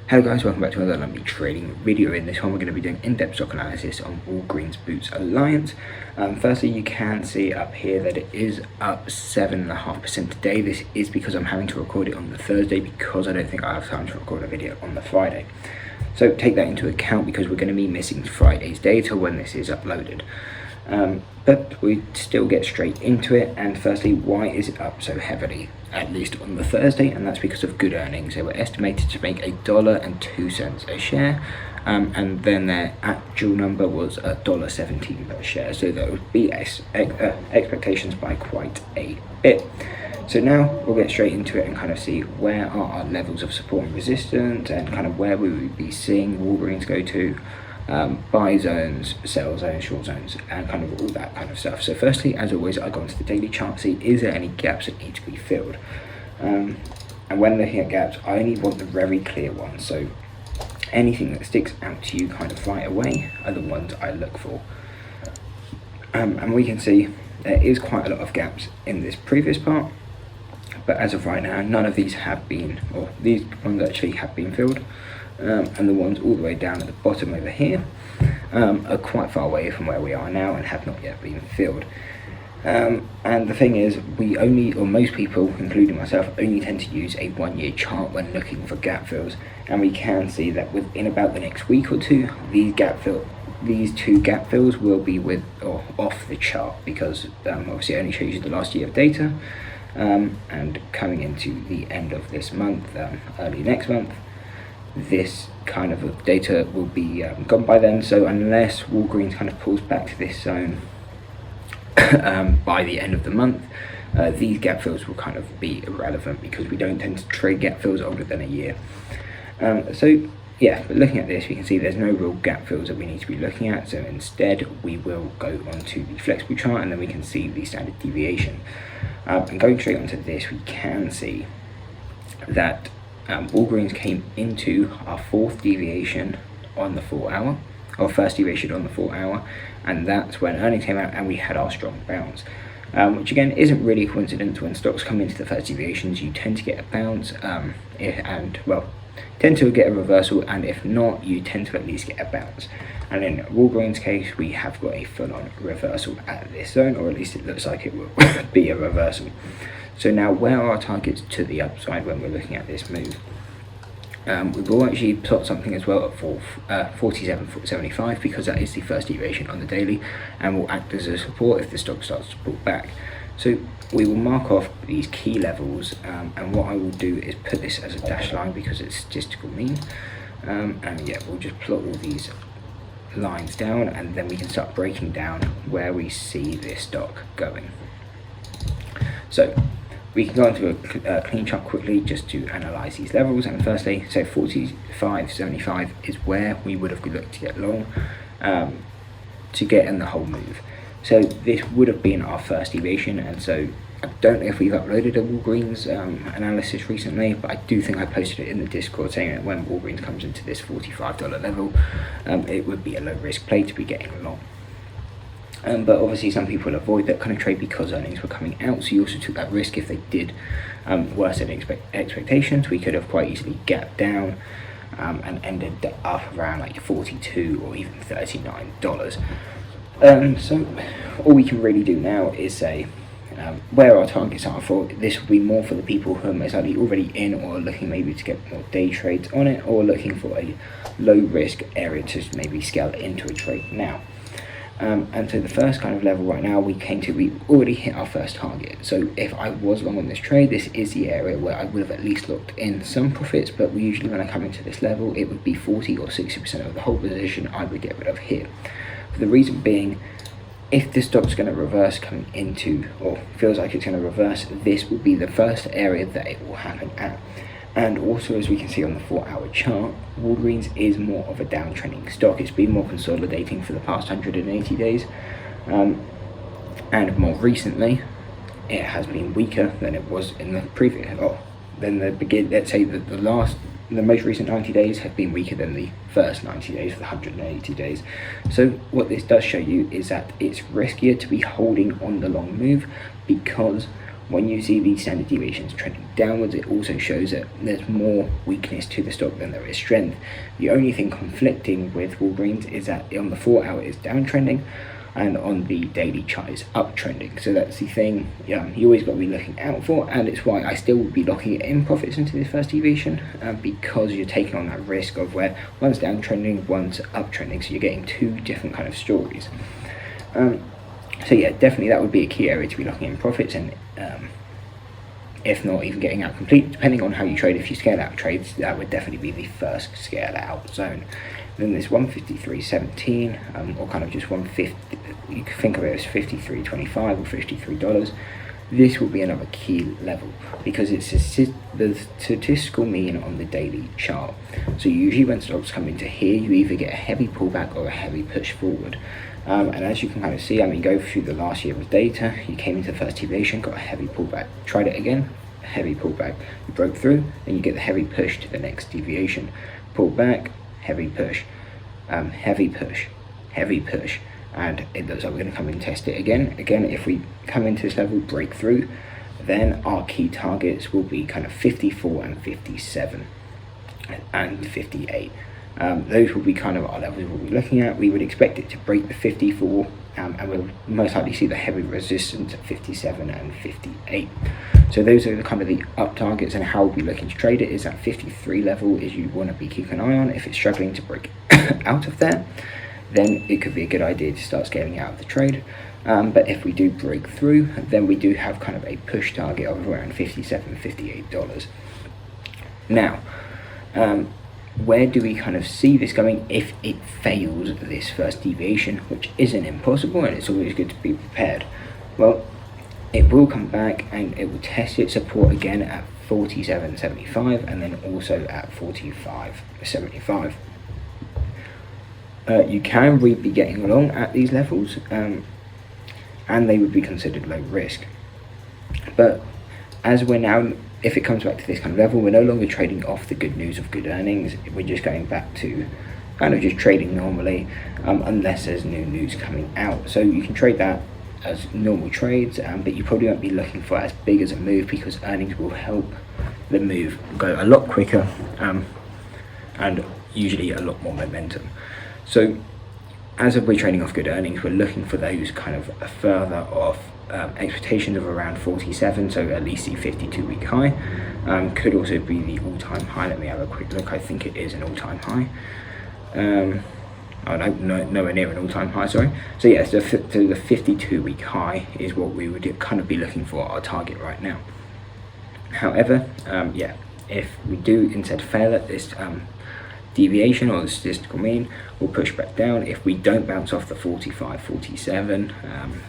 Hello guys, welcome back to another Lumby trading video. In this one we're going to be doing in-depth stock analysis on Walgreens Boots Alliance. Firstly, you can see up here that it is up 7.5% today. This is because I'm having to record it on the Thursday because I don't think I have time to record a video on the Friday. So take that into account because we're going to be missing Friday's data when this is uploaded. But we still get straight into it. And firstly, why is it up so heavily, at least on the Thursday? And that's because of good earnings. They were estimated to make $1.02 a share, and then their actual number was $1.17 per share, so that would be expectations by quite a bit. So now we'll get straight into it and kind of see where are our levels of support and resistance, and kind of where we would be seeing Walgreens go to. Buy zones, sell zones, short zones, and kind of all that kind of stuff. So firstly, as always, I go into the daily chart, see is there any gaps that need to be filled. And when looking at gaps, I only want the very clear ones. So anything that sticks out to you kind of right away are the ones I look for. And we can see there is quite a lot of gaps in this previous part, but as of right now, none of these have been, or these ones actually have been filled. And the ones all the way down at the bottom over here are quite far away from where we are now and have not yet been filled. And the thing is, we only, or most people, including myself, only tend to use a 1 year chart when looking for gap fills. And we can see that within about the next week or two, these two gap fills will be with or off the chart, because obviously it only shows you the last year of data. And coming into the end of this month, early next month, this kind of data will be gone by then. So unless Walgreens kind of pulls back to this zone by the end of the month, these gap fills will kind of be irrelevant, because we don't tend to trade gap fills older than a year. So yeah, but looking at this, we can see there's no real gap fills that we need to be looking at. So instead we will go onto the flexible chart, and then we can see the standard deviation. And going straight onto this, we can see that Walgreens came into our fourth deviation on the 4 hour, or first deviation on the 4 hour, and that's when earnings came out and we had our strong bounce, which again isn't really a coincidence. When stocks come into the first deviations, you tend to get a bounce, tend to get a reversal, and if not, you tend to at least get a bounce. And in Walgreens' case, we have got a full-on reversal at this zone, or at least it looks like it will be a reversal. So now, where are our targets to the upside when we're looking at this move? We will actually plot something as well at 47.75, because that is the first deviation on the daily, and will act as a support if the stock starts to pull back. So we will mark off these key levels, and what I will do is put this as a dashed line because it's statistical mean. And yeah, we'll just plot all these lines down, and then we can start breaking down where we see this stock going. So we can go into a clean chart quickly just to analyze these levels. And firstly, so 45.75 is where we would have looked to get long, to get in the whole move. So this would have been our first deviation, and so I don't know if we've uploaded a Walgreens analysis recently, but I do think I posted it in the Discord saying that when Walgreens comes into this $45 level, it would be a low risk play to be getting long. But obviously some people avoid that kind of trade because earnings were coming out, so you also took that risk. If they did worse than expectations, we could have quite easily gapped down and ended up around like $42 or even $39. So all we can really do now is say where our targets are for. This will be more for the people who are most likely already in, or looking maybe to get more day trades on it, or looking for a low risk area to maybe scale into a trade now. And so the first kind of level right now we already hit our first target. So if I was long on this trade, this is the area where I would have at least locked in some profits, but usually when I come into this level, it would be 40 or 60% of the whole position I would get rid of here. For the reason being, if this stock's going to reverse coming into, or feels like it's going to reverse, this will be the first area that it will happen at. And also, as we can see on the 4 hour chart, Walgreens is more of a downtrending stock. It's been more consolidating for the past 180 days. And more recently, it has been weaker than it was in the previous, let's say the most recent 90 days have been weaker than the first 90 days for the 180 days. So what this does show you is that it's riskier to be holding on the long move, because when you see these standard deviations trending downwards, it also shows that there's more weakness to the stock than there is strength. The only thing conflicting with Walgreens is that on the 4 hour it's downtrending, and on the daily chart is uptrending. So that's the thing you always got to be looking out for, and it's why I still would be locking it in profits into this first deviation, because you're taking on that risk of where one's downtrending, one's uptrending, so you're getting two different kind of stories. So yeah, definitely that would be a key area to be locking in profits, and if not even getting out complete, depending on how you trade. If you scale out trades, that would definitely be the first scale out zone. Then there's 153.17, or kind of just 150. You can think of it as 53.25 or $53. This will be another key level because it's the statistical mean on the daily chart. So usually when stocks come into here, you either get a heavy pullback or a heavy push forward. And as you can kind of see, I mean, go through the last year of data, you came into the first deviation, got a heavy pullback, tried it again, heavy pullback, you broke through, then you get the heavy push to the next deviation, pull back, heavy push, heavy push, heavy push, and it looks like we're going to come and test it again. Again, if we come into this level, break through, then our key targets will be kind of 54 and 57 and 58. Those will be kind of our levels we'll be looking at. We would expect it to break the 54, and we'll most likely see the heavy resistance at 57 and 58. So those are the kind of the up targets, and how we'll be looking to trade it is that 53 level is you want to be keeping an eye on. If it's struggling to break out of there, then it could be a good idea to start scaling out of the trade. But if we do break through, then we do have kind of a push target of around $57, $58. Now, where do we kind of see this going if it fails this first deviation, which isn't impossible, and it's always good to be prepared? Well, it will come back and it will test its support again at 47.75 and then also at 45.75. You can be getting along at these levels, and they would be considered low risk. But as we're now, if it comes back to this kind of level, we're no longer trading off the good news of good earnings. We're just going back to kind of just trading normally, unless there's new news coming out. So you can trade that as normal trades, but you probably won't be looking for as big as a move, because earnings will help the move go a lot quicker, and usually a lot more momentum. So as we're trading off good earnings, we're looking for those kind of further off expectations of around 47, so at least the 52-week high. Could also be the all-time high. Let me have a quick look. I think it is an all-time high. Nowhere near an all-time high, sorry. So yeah, so the 52-week high is what we would kind of be looking for our target right now. However, yeah, if we do instead fail at this deviation or the statistical mean, we'll push back down. If we don't bounce off the 45, 47,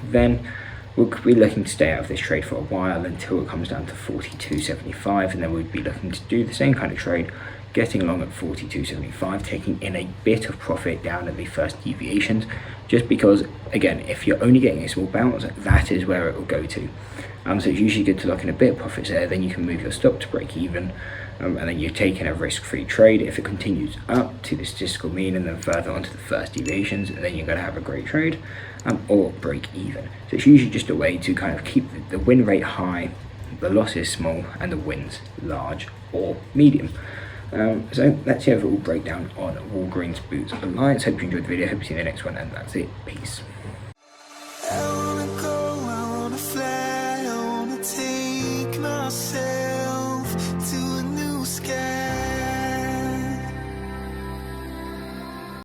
then we'll be looking to stay out of this trade for a while until it comes down to 42.75, and then we'd be looking to do the same kind of trade, getting along at 42.75, taking in a bit of profit down at the first deviations, just because, again, if you're only getting a small bounce, that is where it will go to. So it's usually good to lock in a bit of profits there, then you can move your stop to break even, and then you're taking a risk-free trade. If it continues up to the statistical mean and then further onto the first deviations, then you're going to have a great trade, or break even. So it's usually just a way to kind of keep the win rate high, the losses small, and the wins large or medium. So that's the overall breakdown on Walgreens Boots Alliance. Hope you enjoyed the video. Hope you see you in the next one, and that's it. Peace.